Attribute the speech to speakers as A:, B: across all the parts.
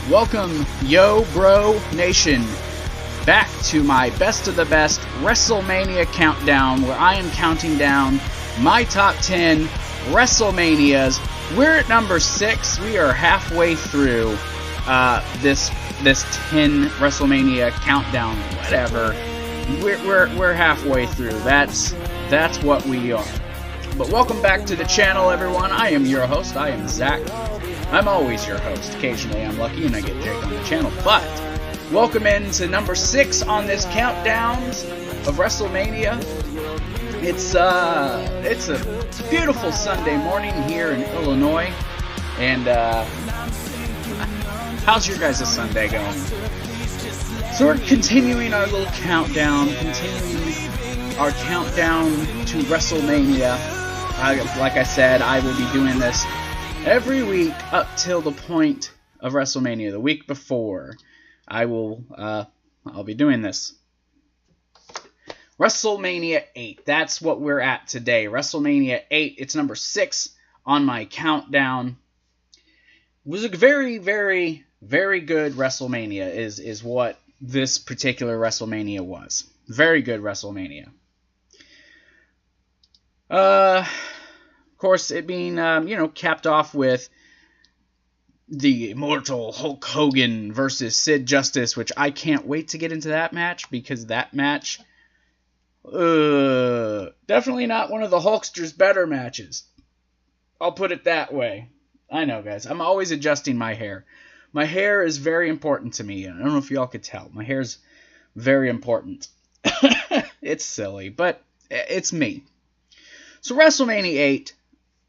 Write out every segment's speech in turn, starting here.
A: Welcome, Yo Bro Nation, back to my best of the best WrestleMania countdown, where I am counting down my top 10 WrestleManias. We're at number 6. We are halfway through this 10 WrestleMania countdown. Whatever. We're halfway through. That's what we are. But welcome back to the channel, everyone. I am your host. I am Zach. I'm always your host. Occasionally I'm lucky and I get Jake on the channel. But welcome into number 6 on this countdown of WrestleMania. It's a beautiful Sunday morning here in Illinois. And how's your guys' Sunday going? So we're continuing our little countdown, continuing our countdown to WrestleMania. Like I said, I will be doing this every week up till the point of WrestleMania. The week before, I'll be doing this. WrestleMania 8. That's what we're at today. WrestleMania 8. It's number 6 on my countdown. It was a very, very, very good WrestleMania is what this particular WrestleMania was. Very good WrestleMania. Of course, it being, capped off with the immortal Hulk Hogan versus Sid Justice, which I can't wait to get into that match, because that match, definitely not one of the Hulkster's better matches. I'll put it that way. I know, guys. I'm always adjusting my hair. My hair is very important to me. I don't know if y'all could tell. My hair's very important. It's silly, but it's me. So WrestleMania 8,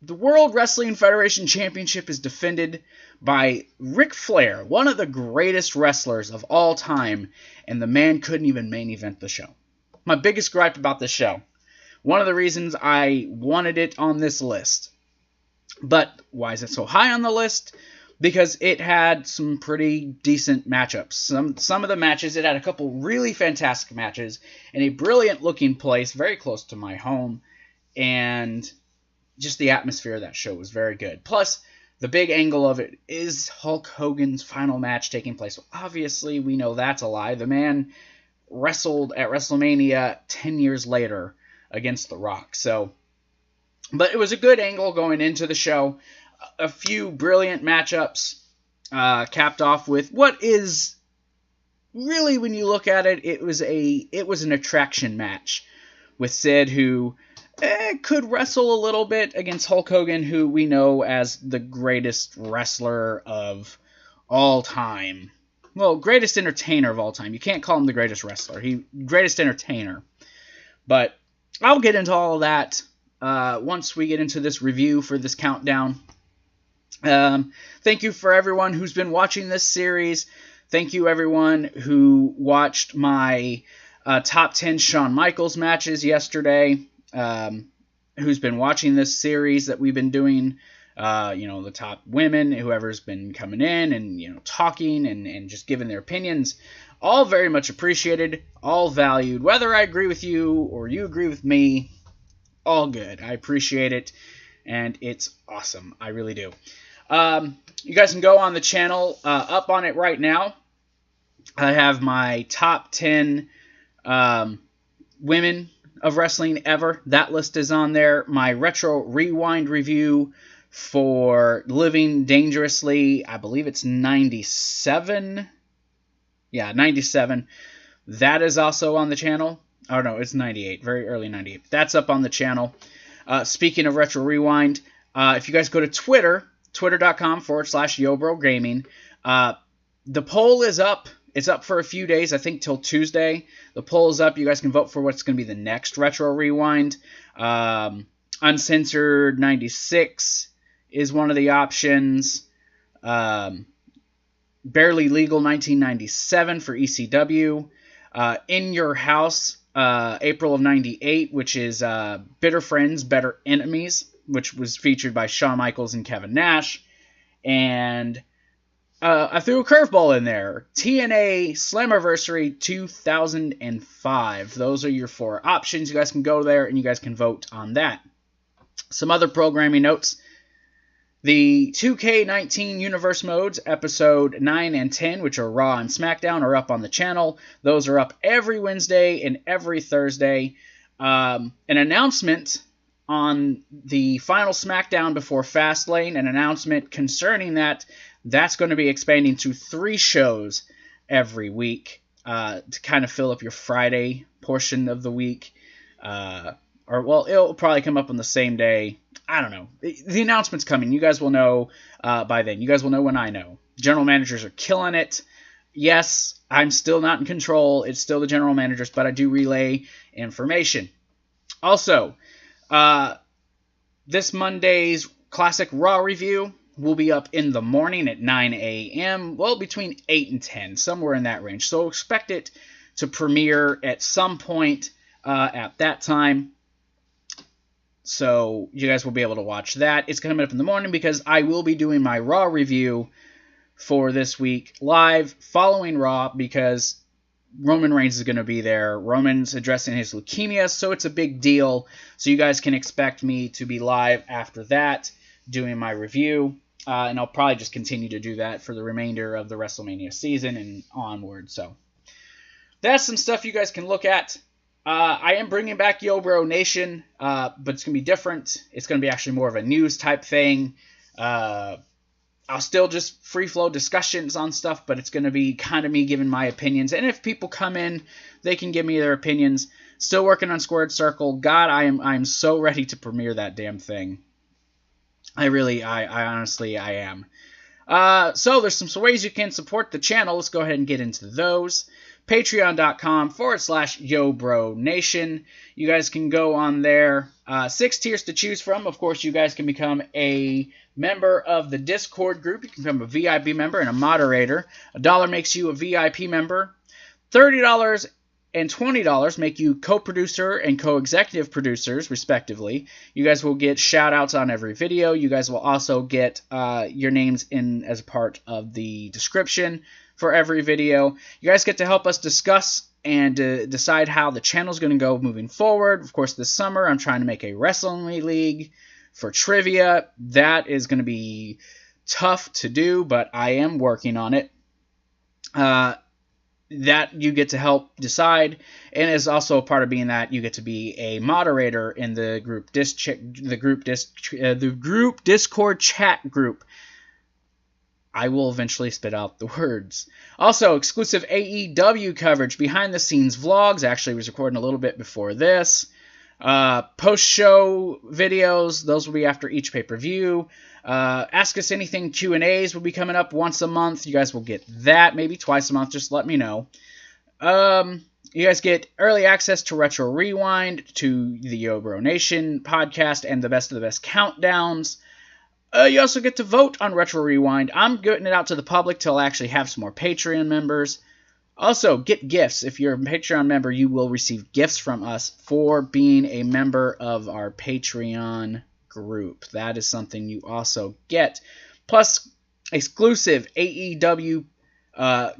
A: the World Wrestling Federation Championship is defended by Ric Flair, one of the greatest wrestlers of all time, and the man couldn't even main event the show. My biggest gripe about this show. One of the reasons I wanted it on this list. But why is it so high on the list? Because it had some pretty decent matchups. Some of the matches, it had a couple really fantastic matches in a brilliant looking place, very close to my home. And just the atmosphere of that show was very good. Plus, the big angle of it is Hulk Hogan's final match taking place. Well, obviously, we know that's a lie. The man wrestled at WrestleMania 10 years later against The Rock. But it was a good angle going into the show. A few brilliant matchups, capped off with what is really, when you look at it, it was an attraction match with Sid, who could wrestle a little bit against Hulk Hogan, who we know as the greatest wrestler of all time. Well, greatest entertainer of all time. You can't call him the greatest wrestler. Greatest entertainer. But I'll get into all of that once we get into this review for this countdown. Thank you for everyone who's been watching this series. Thank you everyone who watched my top 10 Shawn Michaels matches yesterday. Who's been watching this series that we've been doing, the top women, whoever's been coming in and, talking and just giving their opinions. All very much appreciated, all valued. Whether I agree with you or you agree with me, all good. I appreciate it, and it's awesome. I really do. You guys can go on the channel, up on it right now. I have my top 10 women of wrestling ever. That list is on there. My retro rewind review for Living Dangerously, I believe it's 97. Yeah, 97. That is also on the channel. Oh no, it's 98. Very early 98. That's up on the channel. Speaking of retro rewind, if you guys go to Twitter, twitter.com/YoBroGaming, the poll is up. It's up for a few days, I think till Tuesday. The poll is up. You guys can vote for what's going to be the next Retro Rewind. Uncensored 96 is one of the options. Barely Legal 1997 for ECW. In Your House, April of 98, which is Bitter Friends, Better Enemies, which was featured by Shawn Michaels and Kevin Nash. And I threw a curveball in there. TNA Slammiversary 2005. Those are your 4 options. You guys can go there and you guys can vote on that. Some other programming notes. The 2K19 Universe Modes, Episode 9 and 10, which are Raw and SmackDown, are up on the channel. Those are up every Wednesday and every Thursday. An announcement on the final SmackDown before Fastlane, an announcement concerning that's going to be expanding to 3 shows every week to kind of fill up your Friday portion of the week. Well, it'll probably come up on the same day. I don't know. The announcement's coming. You guys will know by then. You guys will know when I know. General managers are killing it. Yes, I'm still not in control. It's still the general managers, but I do relay information. Also, this Monday's Classic Raw review will be up in the morning at 9 a.m. Well, between 8 and 10, somewhere in that range. So expect it to premiere at some point at that time. So you guys will be able to watch that. It's coming up in the morning because I will be doing my Raw review for this week live following Raw because Roman Reigns is going to be there. Roman's addressing his leukemia, so it's a big deal. So you guys can expect me to be live after that doing my review. And I'll probably just continue to do that for the remainder of the WrestleMania season and onward. So that's some stuff you guys can look at. I am bringing back Yo Bro Nation, but it's going to be different. It's going to be actually more of a news type thing. I'll still just free flow discussions on stuff, but it's going to be kind of me giving my opinions. And if people come in, they can give me their opinions. Still working on Squared Circle. God, I'm so ready to premiere that damn thing. I honestly am. So there's some ways you can support the channel. Let's go ahead and get into those. Patreon.com/YoBroNation. You guys can go on there. 6 tiers to choose from. Of course, you guys can become a member of the Discord group. You can become a VIP member and a moderator. $1 makes you a VIP member. $30 and $20 make you co-producer and co-executive producers, respectively. You guys will get shout-outs on every video. You guys will also get your names in as part of the description for every video. You guys get to help us discuss and decide how the channel is going to go moving forward. Of course, this summer I'm trying to make a wrestling league for trivia. That is going to be tough to do, but I am working on it. That you get to help decide, and as also a part of being that, you get to be a moderator in the group Discord chat group. I will eventually spit out the words. Also, exclusive AEW coverage, behind-the-scenes vlogs. Actually, I was recording a little bit before this. Post-show videos. Those will be after each pay-per-view. Ask Us Anything Q&As will be coming up once a month. You guys will get that. Maybe twice a month. Just let me know. You guys get early access to Retro Rewind, to the Yo Bro Nation podcast, and the best of the best countdowns. You also get to vote on Retro Rewind. I'm getting it out to the public till I actually have some more Patreon members. Also, get gifts. If you're a Patreon member, you will receive gifts from us for being a member of our Patreon group. That is something you also get. Plus, exclusive AEW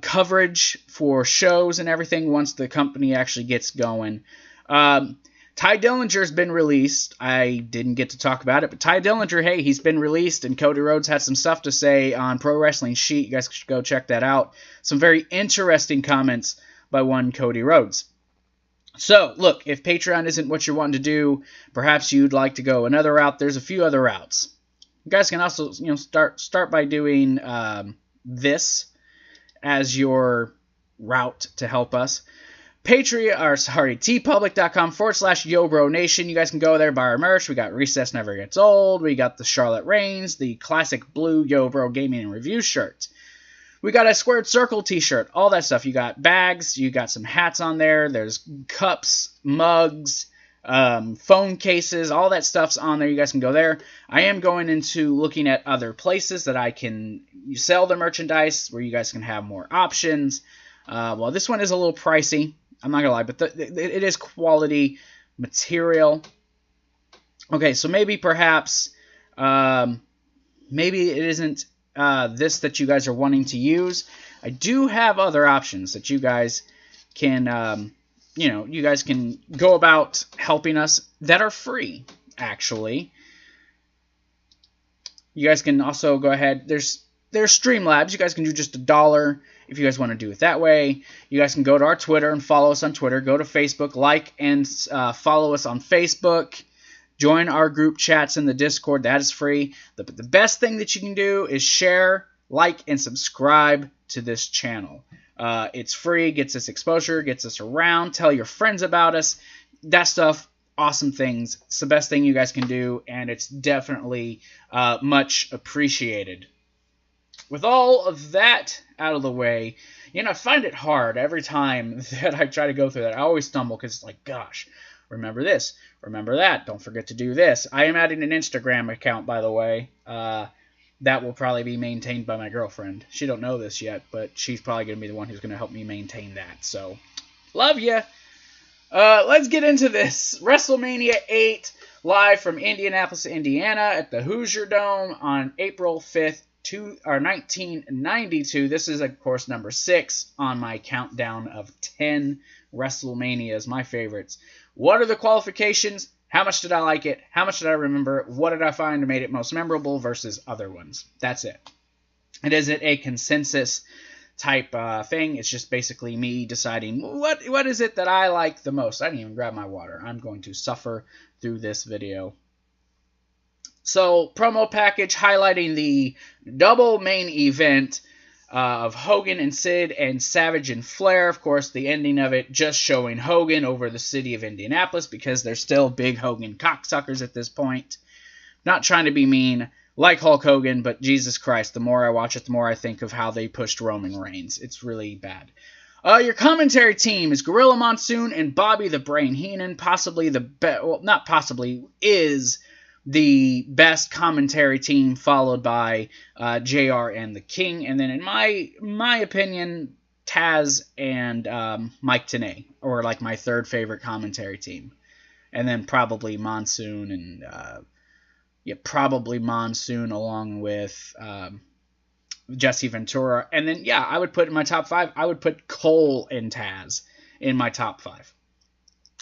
A: coverage for shows and everything once the company actually gets going. Ty Dillinger's been released. I didn't get to talk about it, but Ty Dillinger, hey, he's been released, and Cody Rhodes had some stuff to say on Pro Wrestling Sheet. You guys should go check that out. Some very interesting comments by one Cody Rhodes. So, look, if Patreon isn't what you're wanting to do, perhaps you'd like to go another route. There's a few other routes. You guys can also, start by doing this as your route to help us. TeePublic.com/YoBroNation. You guys can go there, buy our merch. We got Recess Never Gets Old. We got the Charlotte Reigns, the classic blue Yo Bro Gaming and Review shirt. We got a Squared Circle t-shirt, all that stuff. You got bags, you got some hats on there. There's cups, mugs, phone cases, all that stuff's on there. You guys can go there. I am going into looking at other places that I can sell the merchandise where you guys can have more options. Well, this one is a little pricey. I'm not going to lie, but it is quality material. Okay, so maybe perhaps, maybe it isn't this that you guys are wanting to use. I do have other options that you guys can, you guys can go about helping us that are free, actually. You guys can also go ahead. There's Streamlabs. You guys can do just $1 if you guys want to do it that way. You guys can go to our Twitter and follow us on Twitter. Go to Facebook, like and follow us on Facebook. Join our group chats in the Discord. That is free. The best thing that you can do is share, like, and subscribe to this channel. It's free, gets us exposure, gets us around. Tell your friends about us. That stuff, awesome things. It's the best thing you guys can do, and it's definitely much appreciated. With all of that out of the way, I find it hard every time that I try to go through that. I always stumble because it's like, gosh, remember this, remember that, don't forget to do this. I am adding an Instagram account, by the way. That will probably be maintained by my girlfriend. She don't know this yet, but she's probably going to be the one who's going to help me maintain that. So, love ya. Let's get into this. WrestleMania 8, live from Indianapolis, Indiana, at the Hoosier Dome on April 5th, 1992. This is, of course, number 6 on my countdown of 10 WrestleManias, my favorites. What are the qualifications? How much did I like it? How much did I remember? What did I find made it most memorable versus other ones? That's it. And is it a consensus type thing? It's just basically me deciding what is it that I like the most. I didn't even grab my water. I'm going to suffer through this video. So, promo package highlighting the double main event of Hogan and Sid and Savage and Flair. Of course, the ending of it just showing Hogan over the city of Indianapolis because they're still big Hogan cocksuckers at this point. Not trying to be mean like Hulk Hogan, but Jesus Christ, the more I watch it, the more I think of how they pushed Roman Reigns. It's really bad. Your commentary team is Gorilla Monsoon and Bobby the Brain Heenan, possibly the best, well, not possibly, is the best commentary team, followed by JR and the King, and then in my opinion, Taz and Mike Tenay, or like my third favorite commentary team, and then probably Monsoon and probably Monsoon along with Jesse Ventura, and then I would put in my top 5. I would put Cole and Taz in my top 5.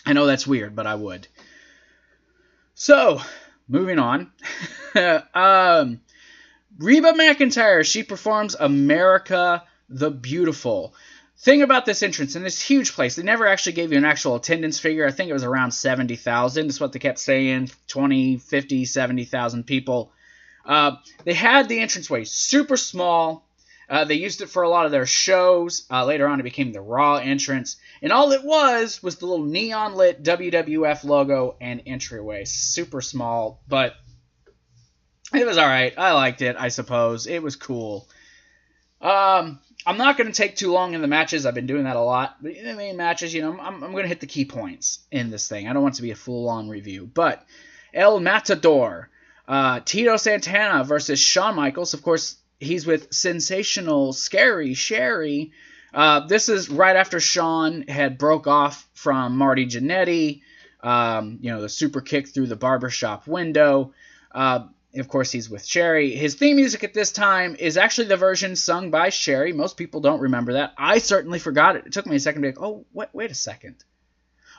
A: I know that's weird, but I would. So, moving on. Reba McEntire, she performs America the Beautiful. Thing about this entrance, in this huge place, they never actually gave you an actual attendance figure. I think it was around 70,000. That's what they kept saying, 20, 50, 70,000 people. They had the entranceway super small. They used it for a lot of their shows. Later on, it became the Raw entrance. And all it was the little neon-lit WWF logo and entryway. Super small, but it was alright. I liked it, I suppose. It was cool. I'm not going to take too long in the matches. I've been doing that a lot. But in the main matches, I'm going to hit the key points in this thing. I don't want it to be a full-on review. But El Matador, Tito Santana versus Shawn Michaels. Of course, he's with Sensational Scary Sherry. This is right after Shawn had broke off from Marty Jannetty. The super kick through the barbershop window. Of course, he's with Sherry. His theme music at this time is actually the version sung by Sherry. Most people don't remember that. I certainly forgot it. It took me a second to be like, oh, wait a second.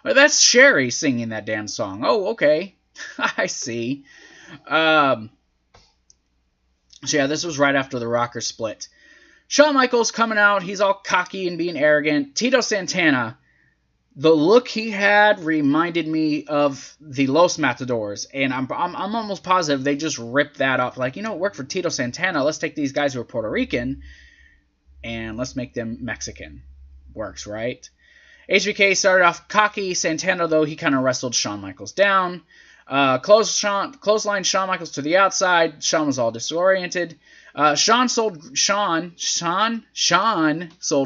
A: Oh, that's Sherry singing that damn song. Oh, okay. I see. So this was right after the Rocker split. Shawn Michaels coming out. He's all cocky and being arrogant. Tito Santana, the look he had reminded me of the Los Matadors, and I'm almost positive they just ripped that off. Like, it worked for Tito Santana. Let's take these guys who are Puerto Rican and let's make them Mexican. Works, right? HBK started off cocky. Santana, though, he kind of wrestled Shawn Michaels down. Clothesline Shawn Michaels to the outside. Shawn was all disoriented. Shawn sold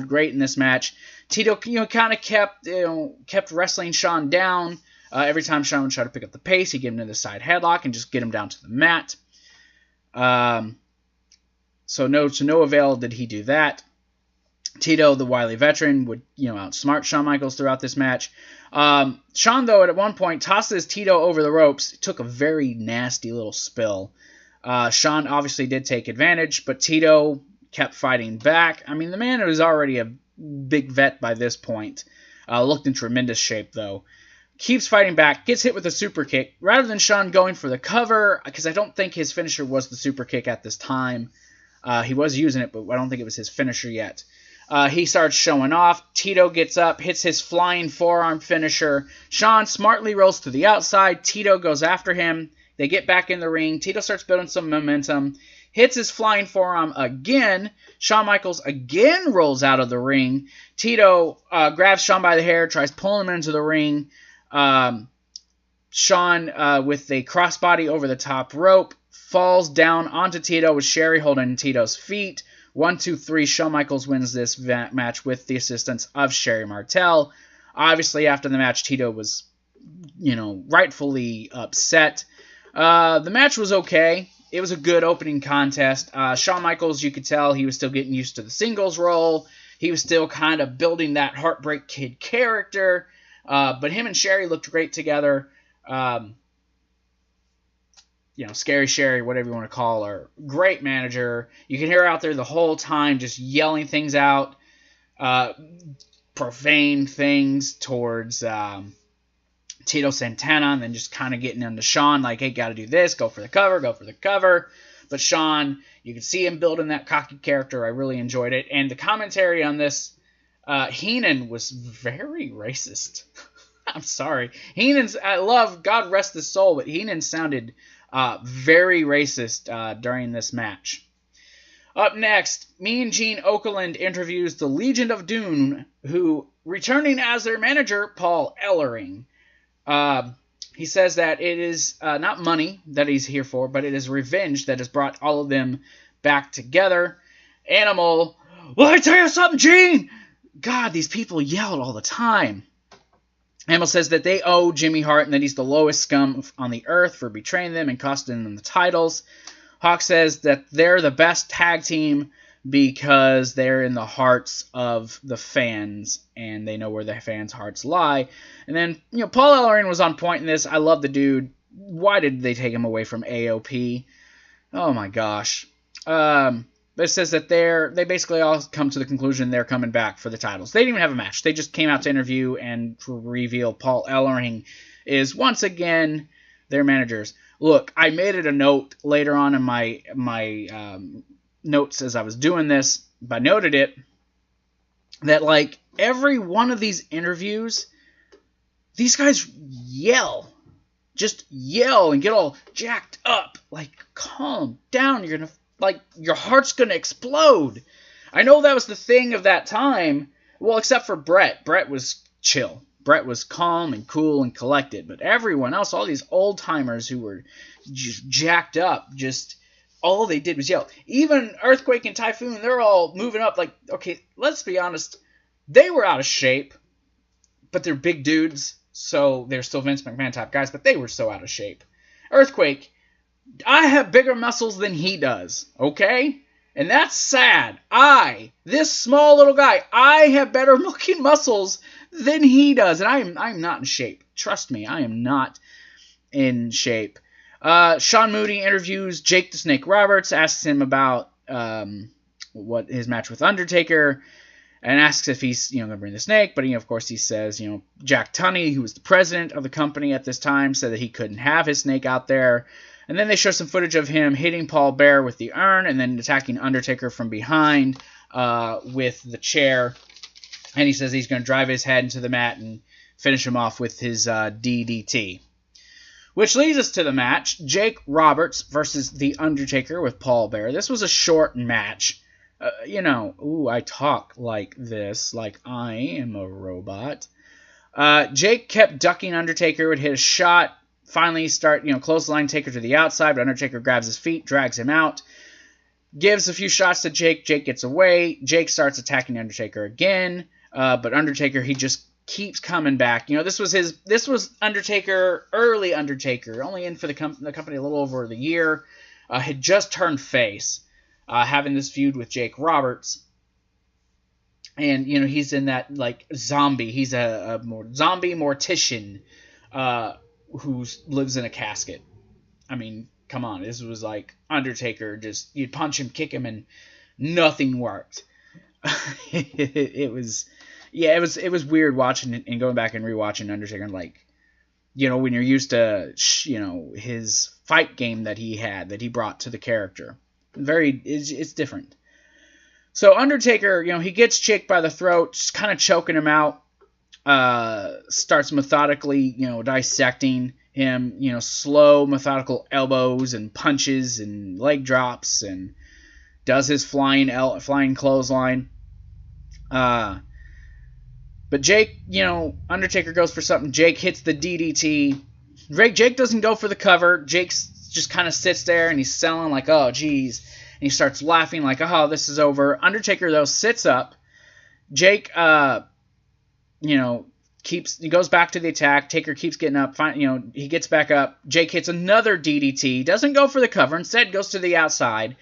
A: great in this match. Tito, kind of kept wrestling Shawn down. Every time Shawn would try to pick up the pace, he'd get him to the side headlock and just get him down to the mat. So to no avail did he do that. Tito, the wily veteran, would outsmart Shawn Michaels throughout this match. Shawn, though, at one point tosses Tito over the ropes. It took a very nasty little spill. Shawn obviously did take advantage, but Tito kept fighting back. I mean, the man was already a big vet by this point. Looked in tremendous shape, though. keeps fighting back, gets hit with a super kick. Rather than Shawn going for the cover, because I don't think his finisher was the super kick at this time. He was using it, but I don't think it was his finisher yet. He starts showing off. Tito gets up, hits his flying forearm finisher. Shawn smartly rolls to the outside. Tito goes after him. They get back in the ring. Tito starts building some momentum. Hits his flying forearm again. Shawn Michaels again rolls out of the ring. Tito grabs Shawn by the hair, tries pulling him into the ring. Shawn, with a crossbody over the top rope, falls down onto Tito with Sherry holding Tito's feet. 1, 2, 3. Shawn Michaels wins this match with the assistance of Sherry Martel. Obviously, after the match, Tito was, rightfully upset. The match was okay. It was a good opening contest. Shawn Michaels, you could tell he was still getting used to the singles role. He was still kind of building that Heartbreak Kid character. But him and Sherry looked great together. Scary Sherry, whatever you want to call her. Great manager. You can hear her out there the whole time just yelling things out. Profane things towards Tito Santana, and then just kind of getting into Shawn, like, hey, got to do this, go for the cover. But Shawn, you can see him building that cocky character. I really enjoyed it. And the commentary on this, Heenan was very racist. I'm sorry. I love, God rest his soul, but Heenan sounded very racist during this match. Up next, Mean Gene Okerlund interviews the Legion of Doom, who, returning as their manager, Paul Ellering. He says that it is not money that he's here for, but it is revenge that has brought all of them back together. Animal, well, I tell you something, Gene! God, these people yelled all the time. Animal says that they owe Jimmy Hart and that he's the lowest scum on the earth for betraying them and costing them the titles. Hawk says that they're the best tag team because they're in the hearts of the fans, and they know where the fans' hearts lie. And then, Paul Ellering was on point in this. I love the dude. Why did they take him away from AOP? Oh my gosh. It says that they basically all come to the conclusion they're coming back for the titles. They didn't even have a match. They just came out to interview and to reveal Paul Ellering is once again their managers. Look, I made it a note later on in my notes as I was doing this, but I noted it, that like every one of these interviews, these guys yell. Just yell and get all jacked up. Like, calm down. You're going to, like, your heart's going to explode. I know that was the thing of that time. Well, except for Brett. Brett was chill. Brett was calm and cool and collected. But everyone else, all these old-timers who were just jacked up, just all they did was yell. Even Earthquake and Typhoon, they're all moving up. Like, okay, let's be honest. They were out of shape, but they're big dudes. So they're still Vince McMahon type guys, but they were so out of shape. Earthquake, I have bigger muscles than he does, okay? And that's sad. This small little guy, I have better looking muscles than he does. And I'm not in shape. Trust me, I am not in shape. Sean Moody interviews Jake the Snake Roberts, asks him about what his match with Undertaker, and asks if he's going to bring the snake. But of course he says, Jack Tunney, who was the president of the company at this time, said that he couldn't have his snake out there. And then they show some footage of him hitting Paul Bearer with the urn and then attacking Undertaker from behind with the chair. And he says he's going to drive his head into the mat and finish him off with his DDT. Which leads us to the match, Jake Roberts versus The Undertaker with Paul Bearer. This was a short match. I talk like this, like I am a robot. Jake kept ducking Undertaker, would hit a shot, finally close the line, Taker to the outside, but Undertaker grabs his feet, drags him out, gives a few shots to Jake, Jake gets away, Jake starts attacking Undertaker again, but Undertaker, he just keeps coming back. This was Undertaker, early Undertaker, only in for the company a little over the year, had just turned face. Having this feud with Jake Roberts. And, he's in that, zombie. He's a zombie mortician who lives in a casket. I mean, come on. This was like Undertaker. Just, you'd punch him, kick him, and nothing worked. It was weird watching it and going back and rewatching Undertaker and you know, when you're used to, you know, his fight game that he brought to the character. It's different. So Undertaker, you know, he gets Jake by the throat, just kind of choking him out, starts methodically, you know, dissecting him, you know, slow, methodical elbows and punches and leg drops, and does his flying clothesline. But Jake, you know, Undertaker goes for something. Jake hits the DDT. Jake doesn't go for the cover. Jake just kind of sits there and he's selling like, oh, geez. And he starts laughing like, oh, this is over. Undertaker, though, sits up. Jake, you know, he goes back to the attack. Taker keeps getting up. You know, he gets back up. Jake hits another DDT. Doesn't go for the cover. Instead, goes to the outside.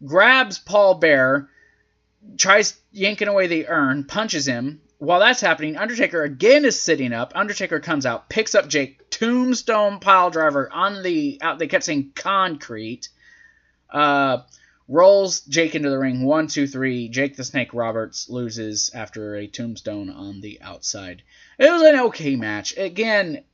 A: Grabs Paul Bearer. Tries yanking away the urn. Punches him. While that's happening, Undertaker again is sitting up. Undertaker comes out. Picks up Jake. Tombstone piledriver on the out. They kept saying concrete. Rolls Jake into the ring. 1, 2, 3. Jake the Snake Roberts loses after a tombstone on the outside. It was an okay match. Again,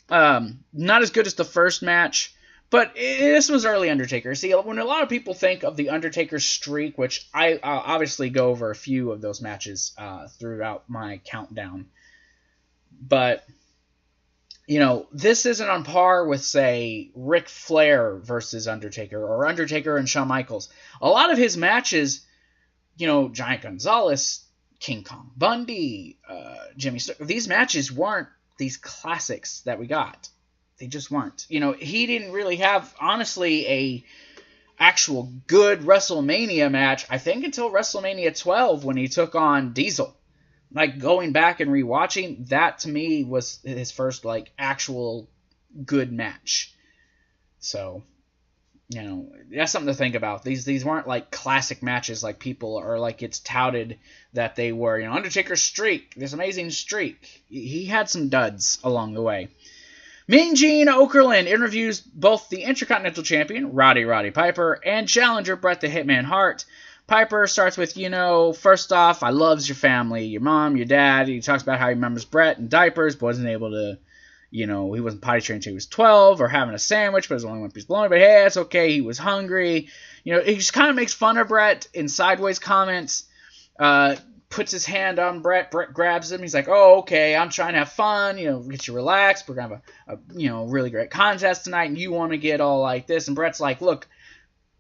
A: not as good as the first match, but this was early Undertaker. See, when a lot of people think of the Undertaker streak, which I obviously go over a few of those matches throughout my countdown, but you know, this isn't on par with, say, Ric Flair versus Undertaker or Undertaker and Shawn Michaels. A lot of his matches, you know, Giant Gonzalez, King Kong Bundy, Jimmy Snuka, these matches weren't these classics that we got. They just weren't. You know, he didn't really have, honestly, a actual good WrestleMania match, I think, until WrestleMania 12 when he took on Diesel. Like, going back and rewatching, that to me was his first, like, actual good match. So, you know, that's something to think about. These weren't, like, classic matches like people are, like, it's touted that they were. You know, Undertaker's streak, this amazing streak. He had some duds along the way. Mean Gene Okerlund interviews both the Intercontinental Champion, Roddy Piper, and challenger Bret the Hitman Hart. Piper starts with, you know, first off, I loves your family, your mom, your dad. He talks about how he remembers Bret in diapers, but wasn't able to, you know, he wasn't potty trained until he was 12, or having a sandwich, but it was only one piece bologna. But hey, it's okay, he was hungry. You know, he just kind of makes fun of Bret in sideways comments. Puts his hand on Bret. Bret grabs him. He's like, oh, okay, I'm trying to have fun, you know, get you relaxed. We're going to have a you know, really great contest tonight, and you want to get all like this. And Bret's like, look,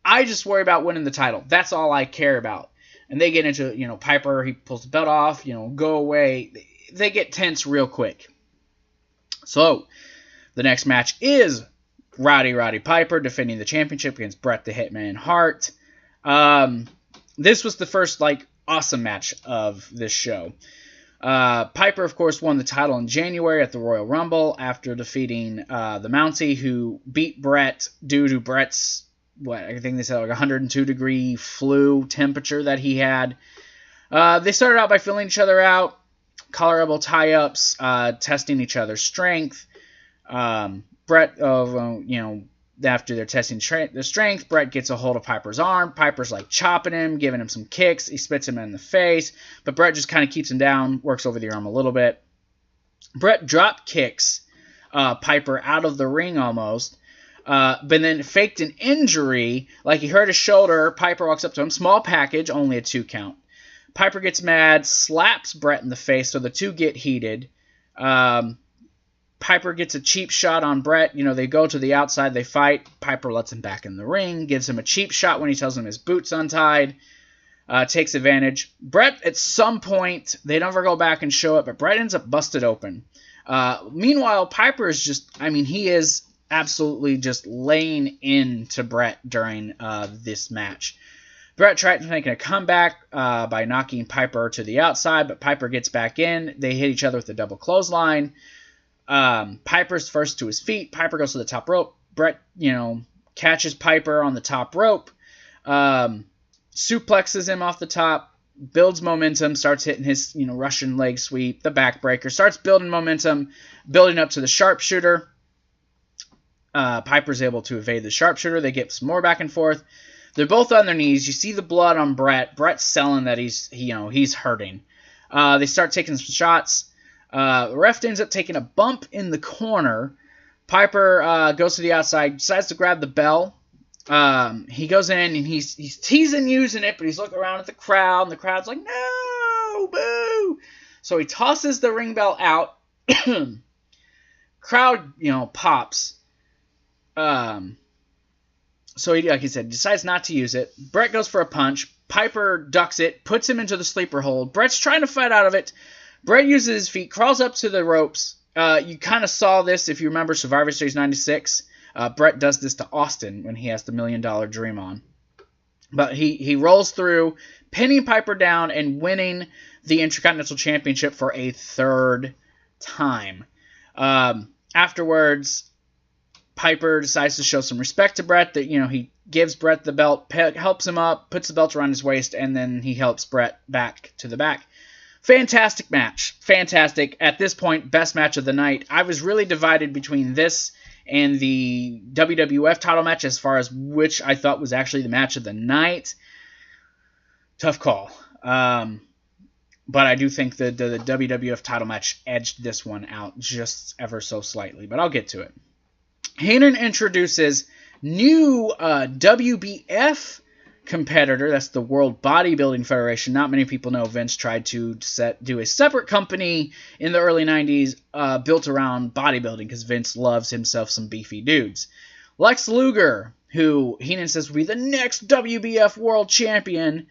A: I just worry about winning the title. That's all I care about. And they get into, you know, Piper, he pulls the belt off, you know, go away. They get tense real quick. So, the next match is Roddy Piper defending the championship against Bret the Hitman Hart. This was the first, like, awesome match of this show. Piper, of course, won the title in January at the Royal Rumble after defeating the Mountie, who beat Bret due to Bret's, I think they said like 102-degree flu temperature that he had. They started out by filling each other out, collar elbow tie-ups, testing each other's strength. Bret, you know, after they're testing their strength, Bret gets a hold of Piper's arm. Piper's like chopping him, giving him some kicks. He spits him in the face, but Bret just kind of keeps him down, works over the arm a little bit. Bret drop kicks Piper out of the ring almost, but then faked an injury, like he hurt his shoulder. Piper walks up to him, small package, only a 2 count. Piper gets mad, slaps Bret in the face, so the two get heated. Piper gets a cheap shot on Bret. You know, they go to the outside, they fight. Piper lets him back in the ring, gives him a cheap shot when he tells him his boot's untied, takes advantage. Bret, at some point, they never go back and show it, but Bret ends up busted open. Meanwhile, Piper is just, I mean, he is absolutely just laying into Bret during this match. Bret tried to make a comeback by knocking Piper to the outside, but Piper gets back in. They hit each other with a double clothesline. Piper's first to his feet. Piper goes to the top rope. Bret, you know, catches Piper on the top rope, suplexes him off the top, builds momentum, starts hitting his, you know, Russian leg sweep, the backbreaker, starts building momentum, building up to the sharpshooter. Piper's able to evade the sharpshooter. They get some more back and forth. They're both on their knees. You see the blood on Bret. Bret's selling that he's hurting. They start taking some shots. Ref ends up taking a bump in the corner. Piper goes to the outside, decides to grab the bell. He goes in and he's teasing using it, but he's looking around at the crowd, and the crowd's like, no, boo. So he tosses the ring bell out. Crowd, pops. So he, like he said, decides not to use it. Brett goes for a punch. Piper ducks it, puts him into the sleeper hold. Brett's trying to fight out of it. Brett uses his feet, crawls up to the ropes. You kind of saw this if you remember Survivor Series 96. Brett does this to Austin when he has the $1 Million Dream on. But he rolls through, pinning Piper down and winning the Intercontinental Championship for a third time. Afterwards, Piper decides to show some respect to Brett. That he gives Brett the belt, helps him up, puts the belt around his waist, and then he helps Brett back to the back. Fantastic match. Fantastic. At this point, best match of the night. I was really divided between this and the WWF title match as far as which I thought was actually the match of the night. Tough call. But I do think the WWF title match edged this one out just ever so slightly. But I'll get to it. Heenan introduces new WBF competitor. That's the World Bodybuilding Federation. Not many people know Vince tried to do a separate company in the early 90s built around bodybuilding because Vince loves himself some beefy dudes. Lex Luger, who Heenan says will be the next WBF World Champion.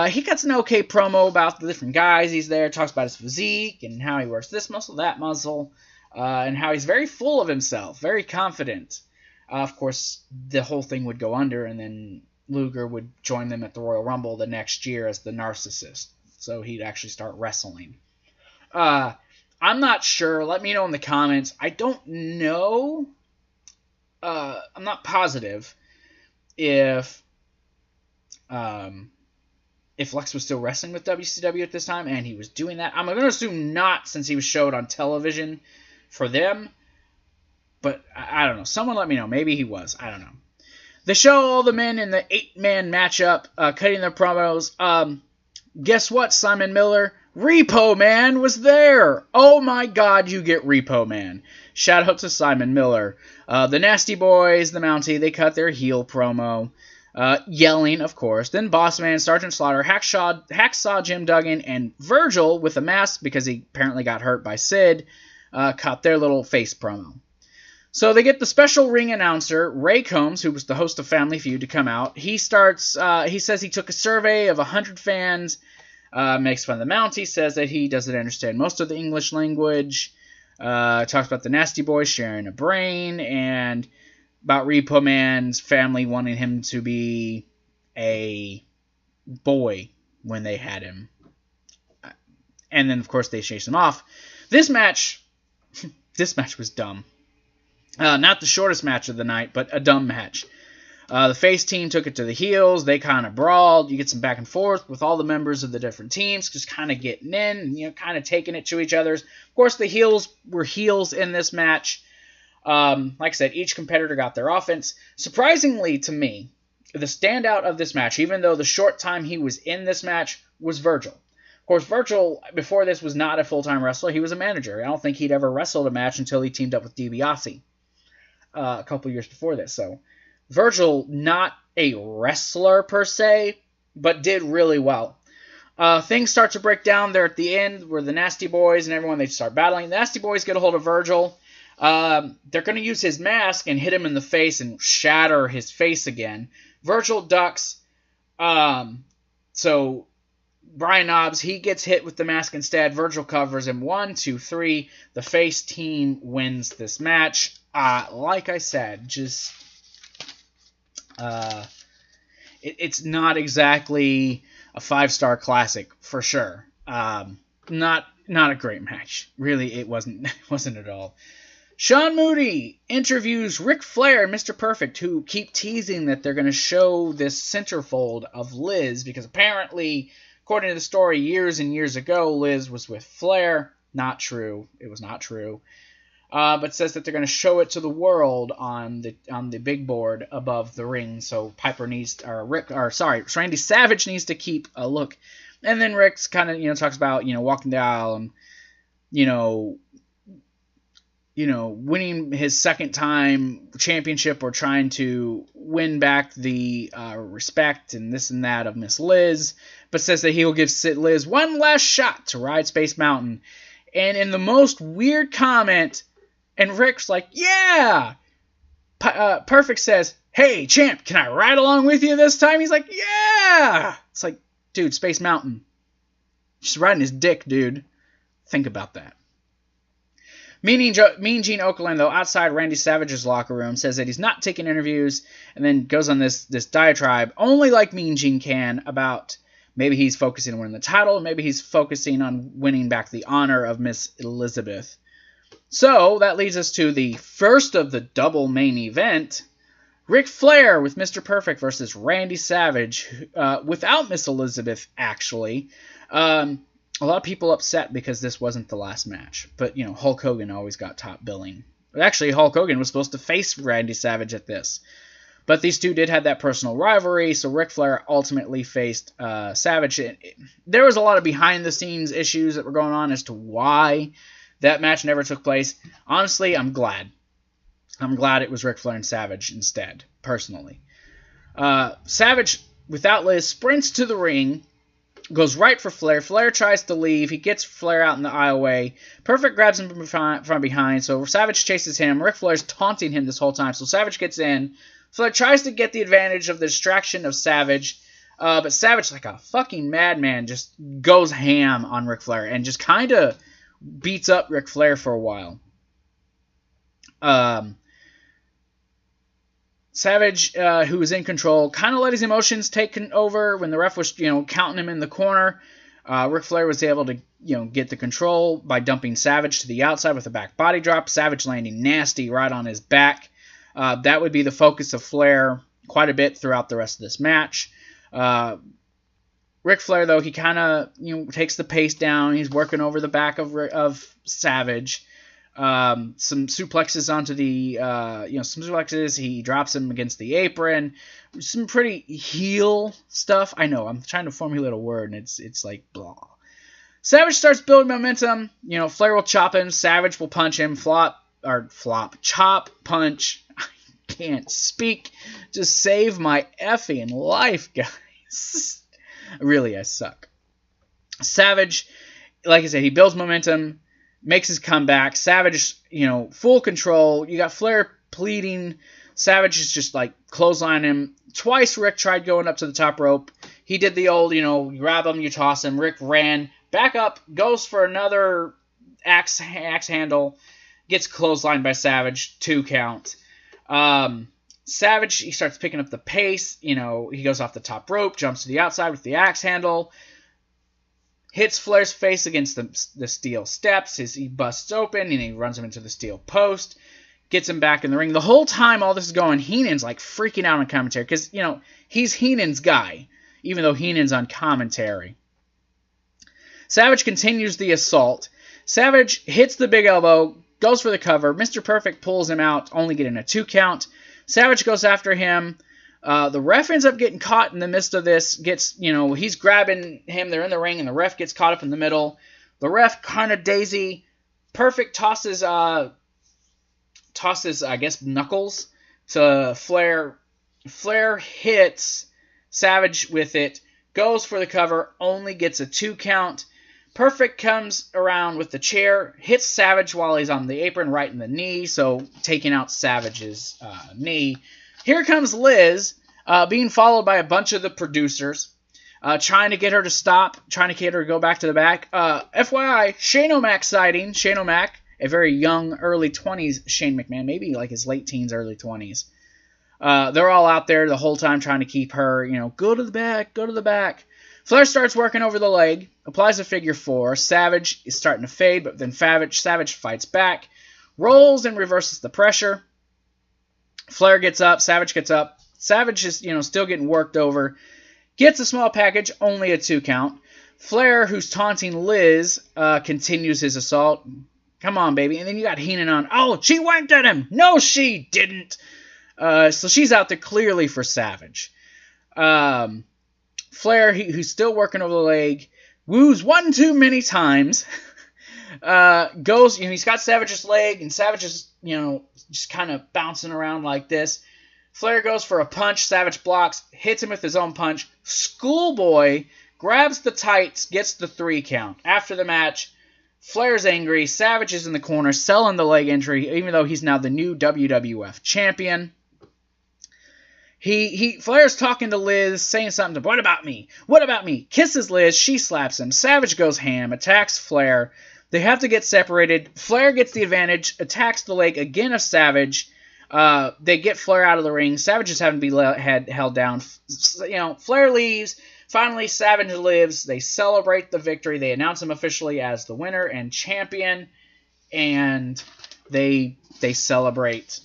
A: He cuts an okay promo about the different guys he's there, talks about his physique and how he works this muscle, that muscle, and how he's very full of himself, very confident. Of course, the whole thing would go under, and then Luger would join them at the Royal Rumble the next year as the narcissist. So he'd actually start wrestling. I'm not sure. Let me know in the comments. I don't know. I'm not positive if Lex was still wrestling with WCW at this time, and he was doing that. I'm going to assume not, since he was showed on television for them. But I don't know. Someone let me know. Maybe he was. I don't know. They show all the men in the 8-man matchup, cutting their promos. Guess what, Simon Miller? Repo Man was there. Oh my God, you get Repo Man. Shout out to Simon Miller. The Nasty Boys, the Mountie, they cut their heel promo. Yelling, of course. Then Bossman, Sergeant Slaughter, Hacksaw Jim Duggan, and Virgil with a mask because he apparently got hurt by Sid, cut their little face promo. So they get the special ring announcer, Ray Combs, who was the host of Family Feud, to come out. He says he took a survey of 100 fans, makes fun of the Mountie, says that he doesn't understand most of the English language, talks about the Nasty Boys sharing a brain, and about Repo Man's family wanting him to be a boy when they had him. And then, of course, they chase him off. This match was dumb. Not the shortest match of the night, but a dumb match. The face team took it to the heels. They kind of brawled. You get some back and forth with all the members of the different teams just kind of getting in, kind of taking it to each other's. Of course, the heels were heels in this match. Like I said, each competitor got their offense. Surprisingly to me, the standout of this match, even though the short time he was in this match, was Virgil. Of course, Virgil, before this, was not a full-time wrestler. He was a manager. I don't think he'd ever wrestled a match until he teamed up with DiBiase a couple years before this. So Virgil, not a wrestler per se, but did really well. Things start to break down there at the end where the Nasty Boys and everyone, they start battling. The Nasty Boys get a hold of Virgil. They're going to use his mask and hit him in the face and shatter his face again. Virgil ducks. So Brian Knobbs, he gets hit with the mask instead. Virgil covers him. 1, 2, 3. The face team wins this match. Like I said, just it's not exactly a 5-star classic for sure. Not a great match. Really, it wasn't at all. Sean Moody interviews Ric Flair and Mr. Perfect, who keep teasing that they're going to show this centerfold of Liz, because apparently, according to the story, years and years ago, Liz was with Flair. Not true. It was not true. But says that they're going to show it to the world on the big board above the ring. So Randy Savage needs to keep a look. And then Rick's kind of talks about walking the aisle and winning his second time championship or trying to win back the respect and this and that of Miss Liz, but says that he will give Liz one last shot to ride Space Mountain. And in the most weird comment, and Rick's like, yeah! Perfect says, hey, champ, can I ride along with you this time? He's like, yeah! It's like, dude, Space Mountain. Just riding his dick, dude. Think about that. Mean Gene Okerlund, though, outside Randy Savage's locker room, says that he's not taking interviews, and then goes on this diatribe, only like Mean Gene can, about maybe he's focusing on winning the title, maybe he's focusing on winning back the honor of Miss Elizabeth. So, that leads us to the first of the double main event, Ric Flair with Mr. Perfect versus Randy Savage, without Miss Elizabeth, actually. A lot of people upset because this wasn't the last match. But, Hulk Hogan always got top billing. But actually, Hulk Hogan was supposed to face Randy Savage at this. But these two did have that personal rivalry, so Ric Flair ultimately faced Savage. There was a lot of behind-the-scenes issues that were going on as to why that match never took place. Honestly, I'm glad. I'm glad it was Ric Flair and Savage instead, personally. Savage, without Liz, sprints to the ring, goes right for Flair. Flair tries to leave. He gets Flair out in the aisleway. Perfect grabs him from behind, so Savage chases him. Ric Flair's taunting him this whole time, so Savage gets in. Flair tries to get the advantage of the distraction of Savage, but Savage, like a fucking madman, just goes ham on Ric Flair and just kind of beats up Ric Flair for a while. Savage, who was in control, kind of let his emotions take over when the ref was, counting him in the corner. Ric Flair was able to, get the control by dumping Savage to the outside with a back body drop. Savage landing nasty right on his back. That would be the focus of Flair quite a bit throughout the rest of this match. Ric Flair, though, he kind of, takes the pace down. He's working over the back of Savage. Some suplexes onto the, some suplexes. He drops him against the apron. Some pretty heel stuff. I know, I'm trying to formulate a word, and it's like, blah. Savage starts building momentum. Flair will chop him. Savage will punch him. Chop, punch. I can't speak. Just save my effing life, guys. Really, I suck. Savage, like I said, he builds momentum. Makes his comeback. Savage, full control. You got Flair pleading. Savage is just like clotheslining him. Twice Rick tried going up to the top rope. He did the old, you grab him, you toss him. Rick ran back up, goes for another axe handle, gets clotheslined by Savage, 2 count. Savage, he starts picking up the pace. He goes off the top rope, jumps to the outside with the axe handle. Hits Flair's face against the steel steps. He busts open, and he runs him into the steel post. Gets him back in the ring. The whole time all this is going, Heenan's like freaking out on commentary. Because, he's Heenan's guy. Even though Heenan's on commentary. Savage continues the assault. Savage hits the big elbow. Goes for the cover. Mr. Perfect pulls him out. Only getting a 2 count. Savage goes after him. The ref ends up getting caught in the midst of this. He's grabbing him. They're in the ring, and the ref gets caught up in the middle. The ref kind of daisy. Perfect tosses, I guess, knuckles to Flair. Flair hits Savage with it. Goes for the cover. Only gets a 2 count. Perfect comes around with the chair. Hits Savage while he's on the apron right in the knee. So taking out Savage's knee. Here comes Liz, being followed by a bunch of the producers, trying to get her to stop, trying to get her to go back to the back. FYI, Shane O'Mac sighting. Shane O'Mac, a very young, early 20s Shane McMahon, maybe like his late teens, early 20s. They're all out there the whole time trying to keep her, go to the back, go to the back. Flair starts working over the leg, applies a figure 4. Savage is starting to fade, but then Savage fights back, rolls and reverses the pressure. Flair gets up. Savage gets up. Savage is, still getting worked over. Gets a small package, only a 2 count. Flair, who's taunting Liz, continues his assault. Come on, baby. And then you got Heenan on. Oh, she went at him. No, she didn't. So she's out there clearly for Savage. Flair, who's still working over the leg, woos 1 too many times. Goes, he's got Savage's leg, and Savage is, just kind of bouncing around like this. Flair goes for a punch. Savage blocks, hits him with his own punch. Schoolboy grabs the tights, gets the 3 count. After the match, Flair's angry. Savage is in the corner, selling the leg injury, even though he's now the new WWF champion. Flair's talking to Liz, saying something to, what about me? What about me? Kisses Liz, she slaps him. Savage goes ham, attacks Flair. They have to get separated. Flair gets the advantage, attacks the leg again of Savage. They get Flair out of the ring. Savage is having to be held down. Flair leaves. Finally, Savage lives. They celebrate the victory. They announce him officially as the winner and champion. And they celebrate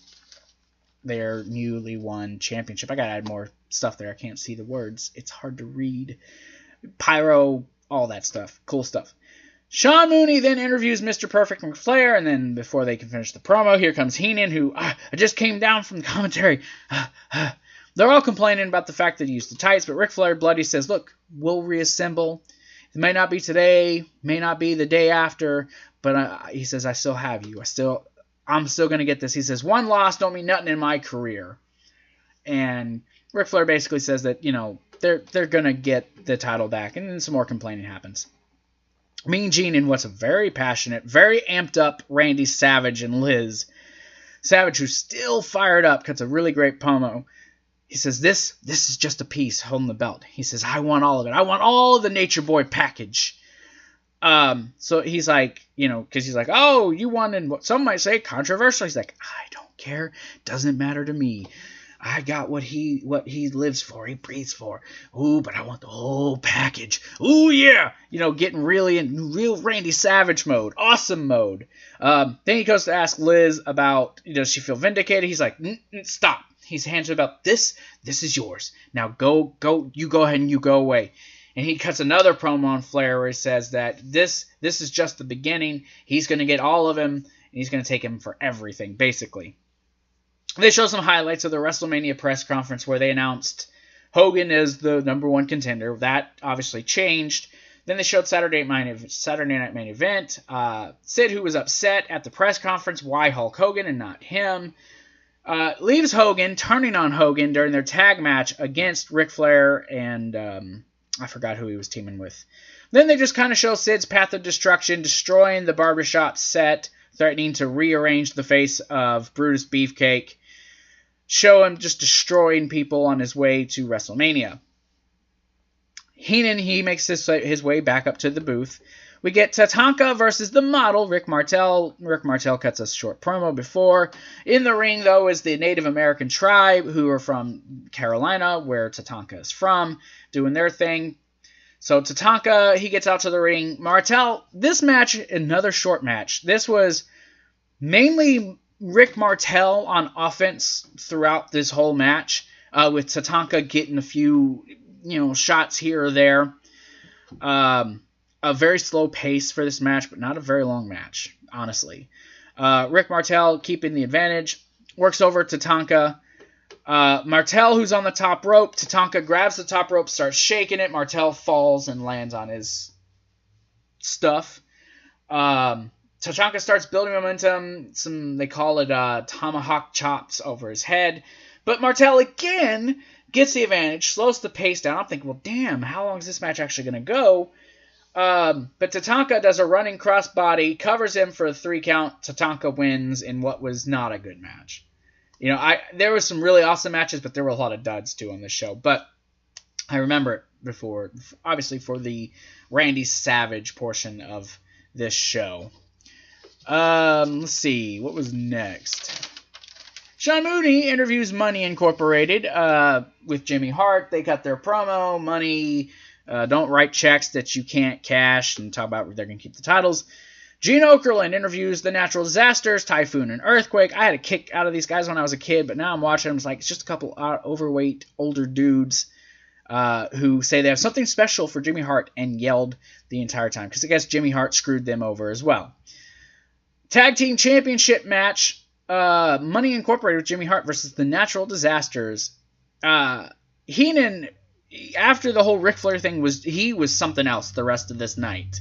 A: their newly won championship. I gotta add more stuff there. I can't see the words. It's hard to read. Pyro, all that stuff. Cool stuff. Sean Mooney then interviews Mr. Perfect and Flair, and then before they can finish the promo, here comes Heenan, who, I just came down from the commentary. They're all complaining about the fact that he used the tights, but Ric Flair bloody says, look, we'll reassemble. It may not be today, may not be the day after, but he says, I still have you. I'm still going to get this. He says, one loss don't mean nothing in my career. And Ric Flair basically says that, they're going to get the title back. And then some more complaining happens. Mean Gene and what's a very passionate, very amped up Randy Savage and Liz. Savage, who's still fired up, cuts a really great promo. He says, this is just a piece holding the belt. He says, I want all of it. I want all of the Nature Boy package. So he's like, because he's like, oh, you won in what some might say controversial. He's like, I don't care. Doesn't matter to me. I got what he lives for. He breathes for. Ooh, but I want the whole package. Ooh, yeah. Getting really in real Randy Savage mode. Awesome mode. Then he goes to ask Liz about, does she feel vindicated? He's like, stop. He's hands her about this is yours. Now go, you go ahead and you go away. And he cuts another promo on Flair where he says that this is just the beginning. He's going to get all of him, and he's going to take him for everything, basically. They show some highlights of the WrestleMania press conference where they announced Hogan as the #1 contender. That obviously changed. Then they showed Saturday Night Main Event. Sid, who was upset at the press conference, why Hulk Hogan and not him, leaves Hogan, turning on Hogan during their tag match against Ric Flair and I forgot who he was teaming with. Then they just kind of show Sid's path of destruction, destroying the barbershop set, threatening to rearrange the face of Brutus Beefcake. Show him just destroying people on his way to WrestleMania. Heenan, he makes his way back up to the booth. We get Tatanka versus the model, Rick Martel. Rick Martel cuts a short promo before. In the ring, though, is the Native American tribe, who are from Carolina, where Tatanka is from, doing their thing. So Tatanka, he gets out to the ring. Martel, this match, another short match. This was mainly Rick Martel on offense throughout this whole match, with Tatanka getting a few, shots here or there. A very slow pace for this match, but not a very long match, honestly. Rick Martel keeping the advantage. Works over Tatanka. Martel, who's on the top rope. Tatanka grabs the top rope, starts shaking it. Martel falls and lands on his stuff. Tatanka starts building momentum. They call it tomahawk chops over his head. But Martel again gets the advantage, slows the pace down. I'm thinking, well, damn, how long is this match actually going to go? But Tatanka does a running crossbody, covers him for a 3 count. Tatanka wins in what was not a good match. There was some really awesome matches, but there were a lot of duds too on this show. But I remember it before, obviously for the Randy Savage portion of this show. Let's see, what was next? Sean Mooney interviews Money Incorporated with Jimmy Hart. They cut their promo. Money. Don't write checks that you can't cash, and talk about they're going to keep the titles. Gene Okerlund interviews the natural disasters, typhoon and earthquake. I had a kick out of these guys when I was a kid, but now I'm watching them. It's just a couple overweight, older dudes who say they have something special for Jimmy Hart and yelled the entire time, because I guess Jimmy Hart screwed them over as well. Tag Team Championship match, Money Incorporated with Jimmy Hart versus the Natural Disasters. Heenan, after the whole Ric Flair thing, he was something else the rest of this night,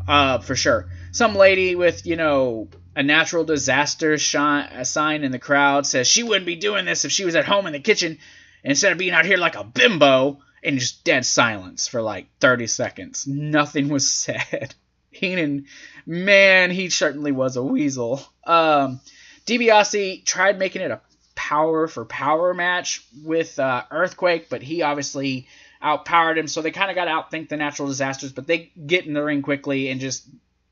A: for sure. some lady with, you know, a natural disaster sign in the crowd says she wouldn't be doing this if she was at home in the kitchen instead of being out here like a bimbo, and just dead silence for like 30 seconds. Nothing was said. Heenan, man, he certainly was a weasel. DiBiase tried making it a power for power match with Earthquake, but he obviously outpowered him, so they kind of got to outthink the natural disasters, but they get in the ring quickly and just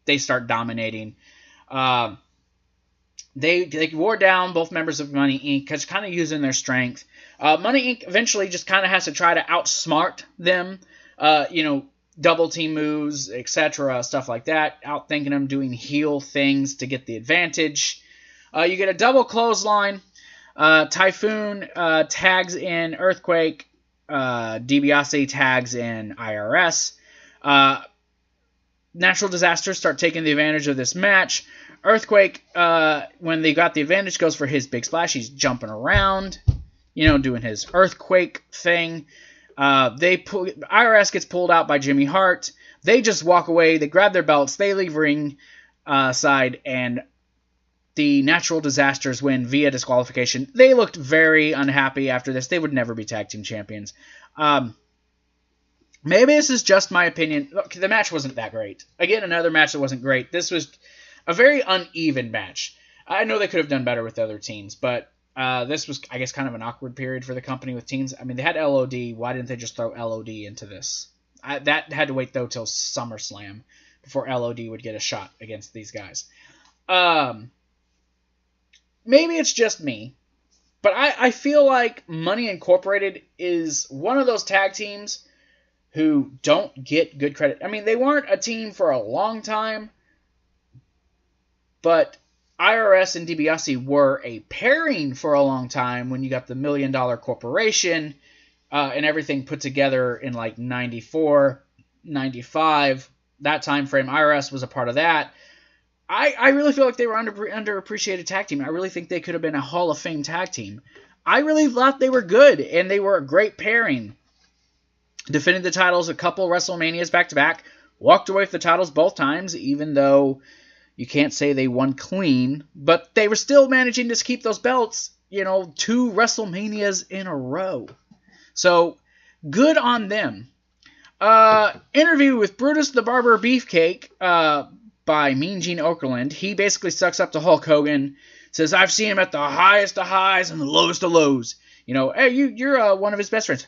A: they start dominating. They wore down both members of Money Inc. because kind of using their strength. Money Inc. eventually just kind of has to try to outsmart them, you know, double team moves, etc., stuff like that, outthinking them, doing heel things to get the advantage. You get a double clothesline. Typhoon tags in Earthquake. DiBiase tags in IRS. Natural disasters start taking the advantage of this match. Earthquake, when they got the advantage, goes for his big splash. He's jumping around, you know, doing his Earthquake thing. IRS gets pulled out by Jimmy Hart. They just walk away. They grab their belts. They leave ring side, and the natural disasters win via disqualification. They looked very unhappy after this. They would never be tag team champions. Maybe this is just my opinion. Look, the match wasn't that great. Again, another match that wasn't great. This was a very uneven match. I know they could have done better with other teams, but this was, I guess, kind of an awkward period for the company with teams. I mean, they had LOD. Why didn't they just throw LOD into this? That had to wait, though, till SummerSlam before LOD would get a shot against these guys. Maybe it's just me, but I feel like Money Incorporated is one of those tag teams who don't get good credit. I mean, they weren't a team for a long time, but IRS and DiBiase were a pairing for a long time when you got the $1 Million Corporation and everything put together in like 94, 95, that time frame. IRS was a part of that. I really feel like they were underappreciated tag team. I really think they could have been a Hall of Fame tag team. I really thought they were good, and they were a great pairing. Defended the titles a couple WrestleManias back-to-back. Walked away with the titles both times, even though you can't say they won clean. But they were still managing to keep those belts, you know, 2 WrestleManias in a row. So, good on them. Interview with Brutus the Barber Beefcake by Mean Gene Okerlund. He basically sucks up to Hulk Hogan. Says, I've seen him at the highest of highs and the lowest of lows. You know, hey, you're one of his best friends.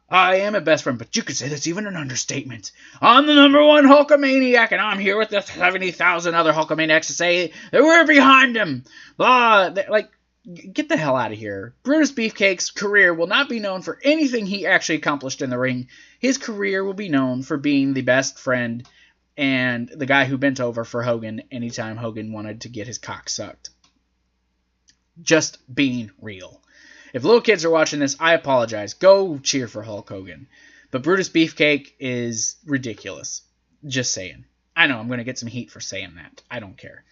A: I am a best friend, but you could say that's even an understatement. I'm the #1 Hulkamaniac, and I'm here with the 70,000 other Hulkamaniacs to say that we're behind him. Blah. Like, get the hell out of here. Brutus Beefcake's career will not be known for anything he actually accomplished in the ring. His career will be known for being the best friend and the guy who bent over for Hogan anytime Hogan wanted to get his cock sucked. Just being real. If little kids are watching this, I apologize. Go cheer for Hulk Hogan. But Brutus Beefcake is ridiculous. Just saying. I know I'm going to get some heat for saying that. I don't care.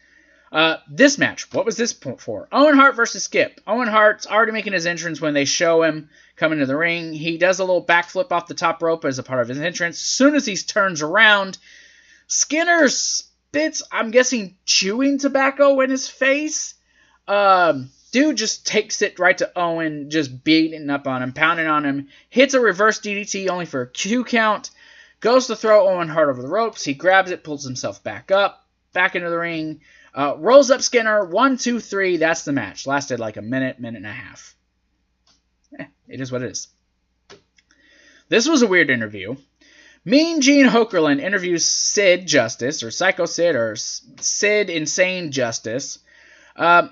A: This match, what was this for? Owen Hart versus Skip. Owen Hart's already making his entrance when they show him coming to the ring. He does a little backflip off the top rope as a part of his entrance. As soon as he turns around, Skinner spits, I'm guessing, chewing tobacco in his face. Dude just takes it right to Owen, just beating up on him, pounding on him. Hits a reverse DDT only for a 2 count. Goes to throw Owen Hart over the ropes. He grabs it, pulls himself back up, back into the ring. Rolls up Skinner. 1, 2, 3. That's the match. Lasted like a minute and a half. It is what it is. This was a weird interview. Mean Gene Okerlund interviews Sid Justice, or Psycho Sid, or Sid Insane Justice.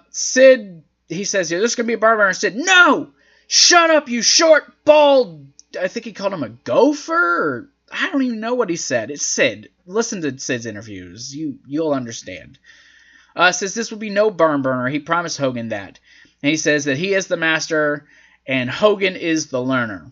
A: Sid, he says, yeah, this is going to be a barber. And Sid, no! Shut up, you short, bald... I think he called him a gopher, or... I don't even know what he said. It's Sid. Listen to Sid's interviews. You'll understand. Says this will be no barn burner. He promised Hogan that. And he says that he is the master and Hogan is the learner.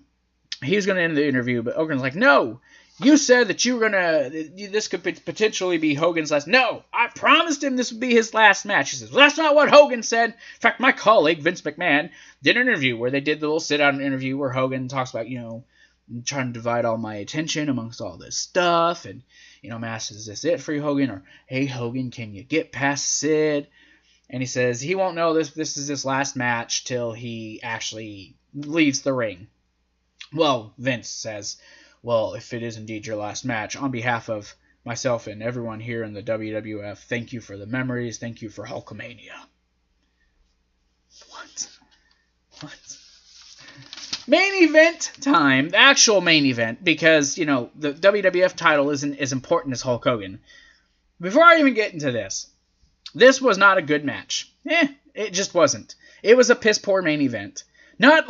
A: He was going to end the interview, but Hogan's like, no! You said that you were going to... This could potentially be Hogan's last... No! I promised him this would be his last match. He says, well, that's not what Hogan said. In fact, my colleague, Vince McMahon, did an interview where they did the little sit-down interview where Hogan talks about, you know, I'm trying to divide all my attention amongst all this stuff. And, you know, Mass, is this it for you, Hogan? Or, hey, Hogan, can you get past Sid? And he says he won't know this is his last match till he actually leaves the ring. Well, Vince says, well, if it is indeed your last match, on behalf of myself and everyone here in the WWF, thank you for the memories. Thank you for Hulkamania. What? Main event time. The actual main event, because, you know, the WWF title isn't as important as Hulk Hogan. Before I even get into this was not a good match. It just wasn't. It was a piss poor main event. Not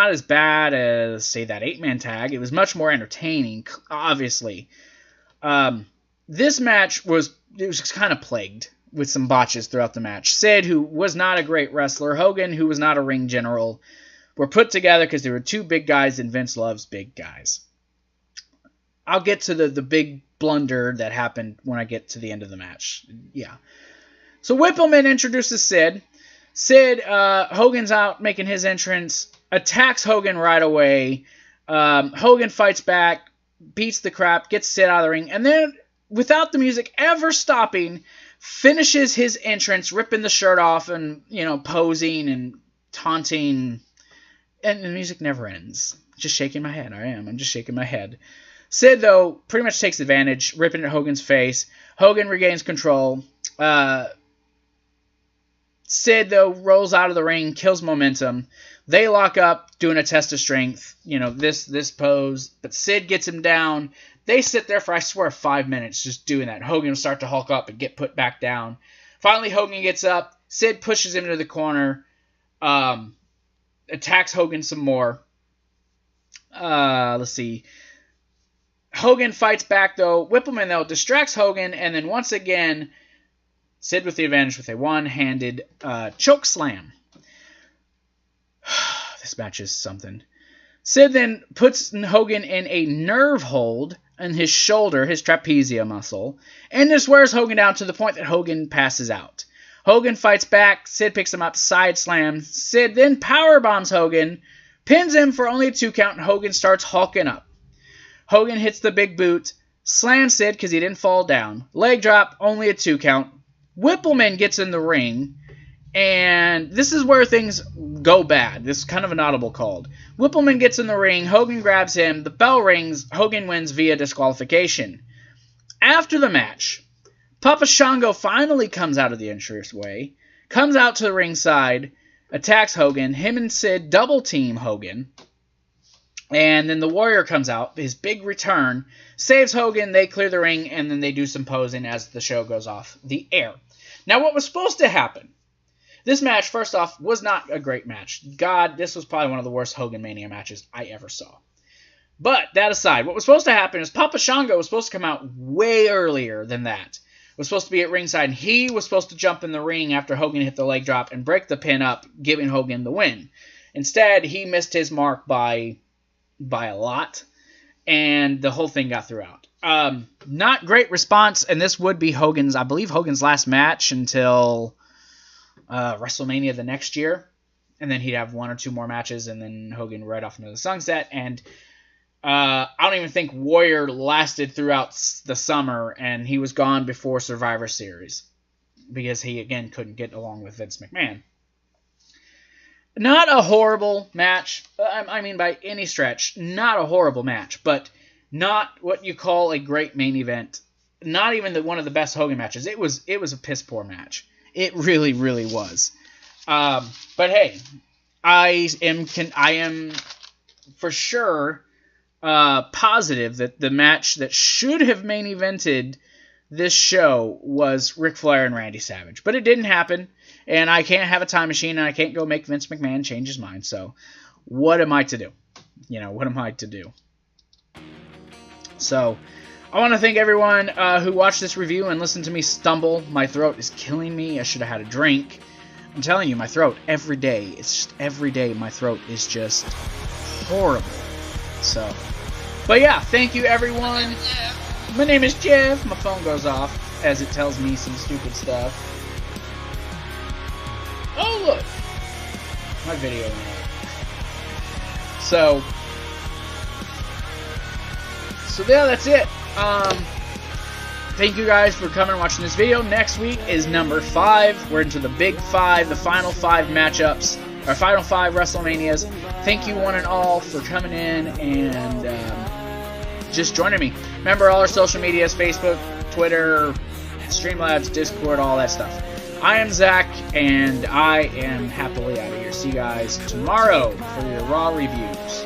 A: as bad as, say, that 8-man tag. It was much more entertaining, obviously. This match was kind of plagued with some botches throughout the match. Sid, who was not a great wrestler, Hogan, who was not a ring general, were put together because they were two big guys, and Vince loves big guys. I'll get to the big blunder that happened when I get to the end of the match. Yeah. So Whippleman introduces Sid. Sid, Hogan's out making his entrance, attacks Hogan right away. Hogan fights back, beats the crap, gets Sid out of the ring, and then, without the music ever stopping, finishes his entrance, ripping the shirt off and, you know, posing and taunting. And the music never ends. Just shaking my head. I'm just shaking my head. Sid, though, pretty much takes advantage, ripping at Hogan's face. Hogan regains control. Sid, though, rolls out of the ring, kills momentum. They lock up, doing a test of strength. You know, this pose. But Sid gets him down. They sit there for, I swear, 5 minutes just doing that. Hogan will start to hulk up and get put back down. Finally, Hogan gets up. Sid pushes him into the corner. Attacks Hogan some more. Let's see. Hogan fights back, though. Whippleman, though, distracts Hogan. And then once again, Sid with the advantage with a one-handed choke slam. This match is something. Sid then puts Hogan in a nerve hold on his shoulder, his trapezia muscle, and this wears Hogan down to the point that Hogan passes out. Hogan fights back. Sid picks him up, side slam. Sid then powerbombs Hogan, pins him for only a 2 count, and Hogan starts hulking up. Hogan hits the big boot, slams Sid because he didn't fall down. Leg drop, only a 2 count. Whippleman gets in the ring, and this is where things go bad. This is kind of an audible call. Whippleman gets in the ring. Hogan grabs him. The bell rings. Hogan wins via disqualification. After the match, Papa Shango finally comes out of the entranceway, comes out to the ringside, attacks Hogan. Him and Sid double team Hogan. And then the Warrior comes out, his big return, saves Hogan. They clear the ring, and then they do some posing as the show goes off the air. Now, what was supposed to happen? This match, first off, was not a great match. God, this was probably one of the worst Hogan Mania matches I ever saw. But, that aside, what was supposed to happen is Papa Shango was supposed to come out way earlier than that. Was supposed to be at ringside, and he was supposed to jump in the ring after Hogan hit the leg drop and break the pin up, giving Hogan the win. Instead, he missed his mark by a lot, and the whole thing got through out. Not great response, and this would be Hogan's, I believe, Hogan's last match until WrestleMania the next year, and then he'd have 1 or 2 more matches, and then Hogan right off into the sunset, and I don't even think Warrior lasted throughout the summer, and he was gone before Survivor Series, because he, again, couldn't get along with Vince McMahon. Not a horrible match, I mean by any stretch, not a horrible match, but not what you call a great main event. Not even one of the best Hogan matches. It was a piss poor match. It really, really was. But hey, I am for sure positive that the match that should have main evented this show was Ric Flair and Randy Savage. But it didn't happen, and I can't have a time machine, and I can't go make Vince McMahon change his mind. So what am I to do? What am I to do? So I want to thank everyone who watched this review and listened to me stumble. My throat is killing me. I should have had a drink. I'm telling you, my throat, every day, it's just every day my throat is just horrible. So, but yeah, thank you everyone. My name is Jeff. My phone goes off as it tells me some stupid stuff. Oh, look. My video went out. So, So yeah, that's it. Thank you guys for coming and watching this video. Next week is number 5. We're into the big 5, the final 5 matchups, our final 5 WrestleManias. Thank you one and all for coming in and just joining me. Remember all our social medias, Facebook, Twitter, StreamLabs, Discord, all that stuff. I am Zach, and I am happily out of here. See you guys tomorrow for your Raw reviews.